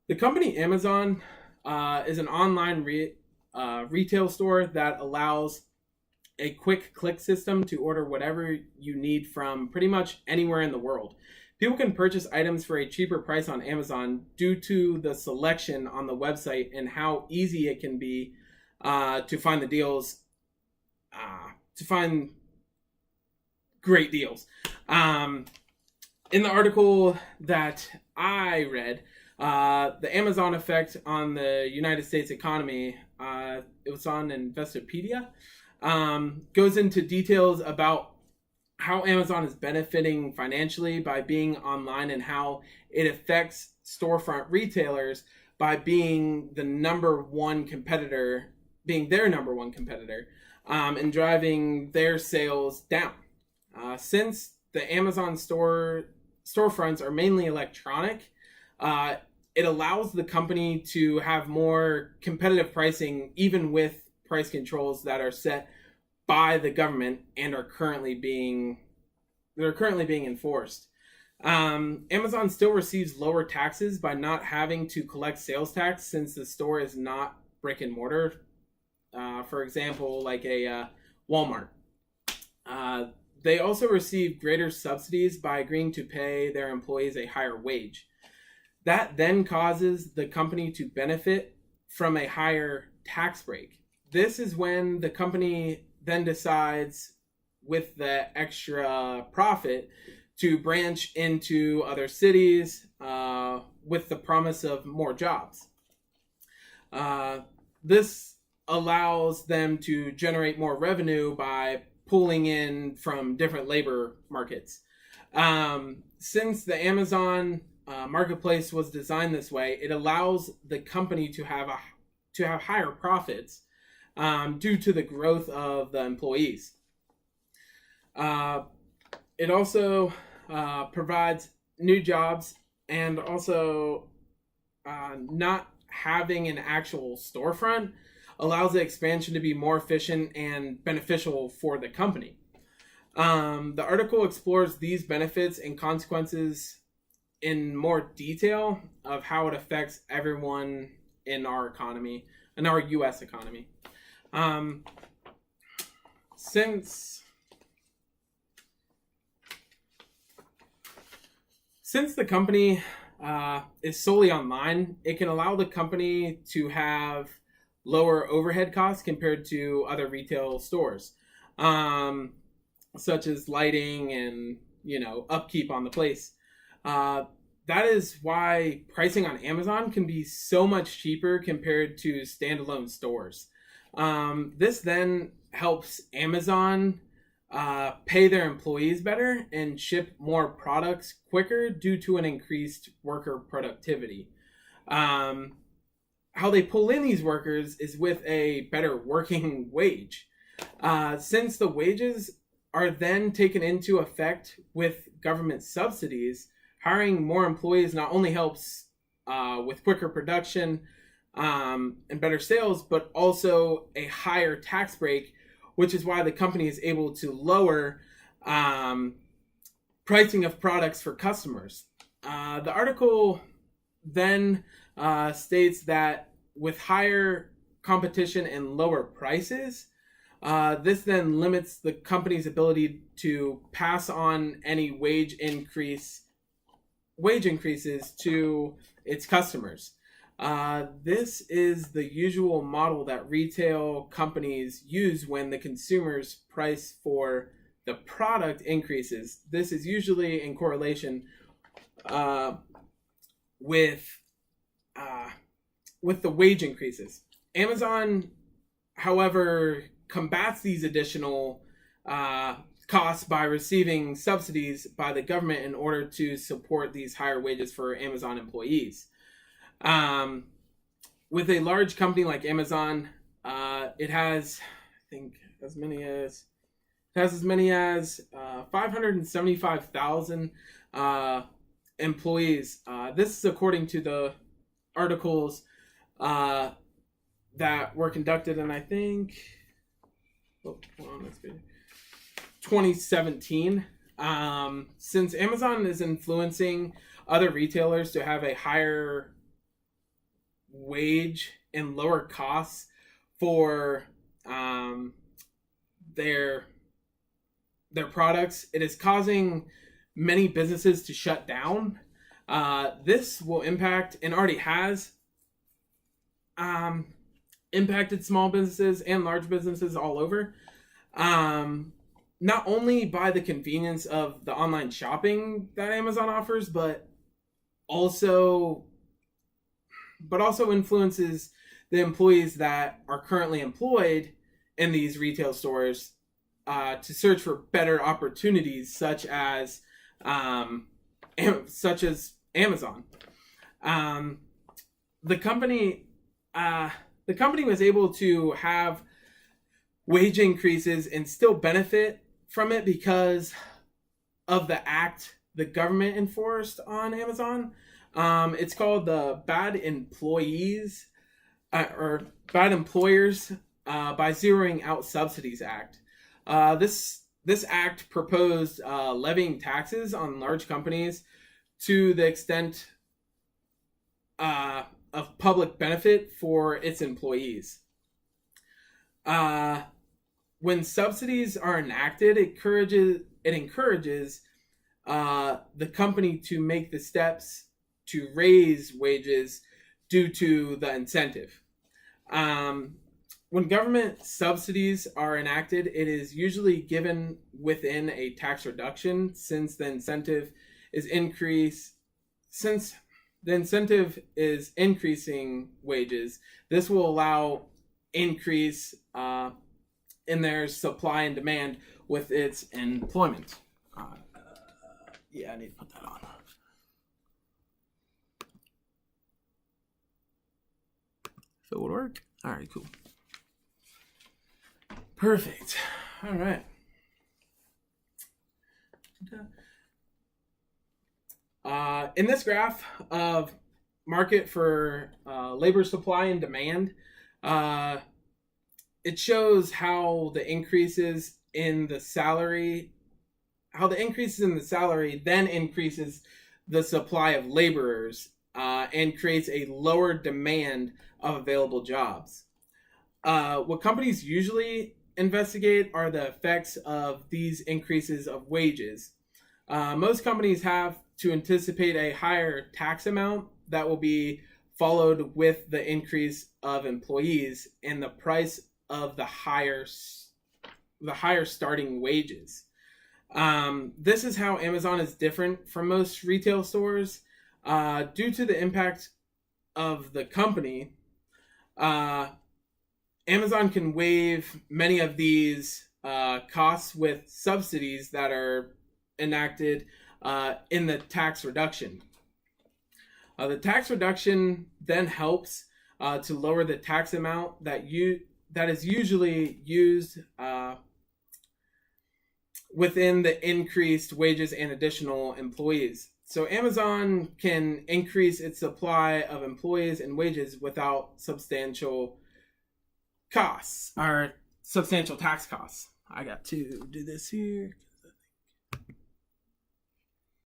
The company Amazon is an online retail store that allows a quick click system to order whatever you need from pretty much anywhere in the world. People can purchase items for a cheaper price on Amazon due to the selection on the website and how easy it can be to find the deals, to find great deals. In the article that I read, the Amazon effect on the United States economy, it was on Investopedia, goes into details about how Amazon is benefiting financially by being online and how it affects storefront retailers by being the number one competitor, being their number one competitor, and driving their sales down. Since the Amazon storefronts are mainly electronic, it allows the company to have more competitive pricing, even with price controls that are set by the government and are currently being enforced. Amazon still receives lower taxes by not having to collect sales tax since the store is not brick and mortar. For example, like a Walmart. They also receive greater subsidies by agreeing to pay their employees a higher wage. That then causes the company to benefit from a higher tax break. This is when the company then decides, with the extra profit, to branch into other cities with the promise of more jobs. This allows them to generate more revenue by pulling in from different labor markets. Since the Amazon marketplace was designed this way, it allows the company to have higher profits due to the growth of the employees. It also provides new jobs, and also not having an actual storefront allows the expansion to be more efficient and beneficial for the company. The article explores these benefits and consequences in more detail of how it affects everyone in our economy, in our U.S. economy. Since the company is solely online, it can allow the company to have lower overhead costs compared to other retail stores, such as lighting and upkeep on the place. That is why pricing on Amazon can be so much cheaper compared to standalone stores. This then helps Amazon pay their employees better and ship more products quicker due to an increased worker productivity. How they pull in these workers is with a better working wage. Since the wages are then taken into effect with government subsidies, hiring more employees not only helps with quicker production and better sales, but also a higher tax break, which is why the company is able to lower pricing of products for customers. The article then states that with higher competition and lower prices, this then limits the company's ability to pass on any wage increases to its customers. This is the usual model that retail companies use when the consumer's price for the product increases. This is usually in correlation with the wage increases. Amazon, however, combats these additional costs by receiving subsidies by the government in order to support these higher wages for Amazon employees. With a large company like Amazon, it has, I think, as many as 575,000 employees. This is according to the articles that were conducted in, I think, 2017. Since Amazon is influencing other retailers to have a higher wage and lower costs for their products, it is causing many businesses to shut down. This will impact, and already has impacted, small businesses and large businesses all over. Not only by the convenience of the online shopping that Amazon offers, but also influences the employees that are currently employed in these retail stores to search for better opportunities, such as Amazon. The company was able to have wage increases and still benefit from it because of the act the government enforced on Amazon. It's called the Bad Employers by Zeroing Out Subsidies Act. This act proposed levying taxes on large companies to the extent of public benefit for its employees. When subsidies are enacted, it encourages the company to make the steps to raise wages due to the incentive. When government subsidies are enacted, it is usually given within a tax reduction since the incentive is increasing wages. This will allow increase in their supply and demand with its employment. I need to put that on. So it would work. All right, cool. Perfect. All right. In this graph of market for labor supply and demand, it shows how the increases in the salary then increases the supply of laborers and creates a lower demand of available jobs. What companies usually investigate are the effects of these increases of wages. Most companies have to anticipate a higher tax amount that will be followed with the increase of employees and the price of the higher starting wages. This is how Amazon is different from most retail stores. Due to the impact of the company, Amazon can waive many of these costs with subsidies that are enacted in the tax reduction. The tax reduction then helps to lower the tax amount that is usually used within the increased wages and additional employees. So Amazon can increase its supply of employees and wages without substantial costs or substantial tax costs. I got to do this here.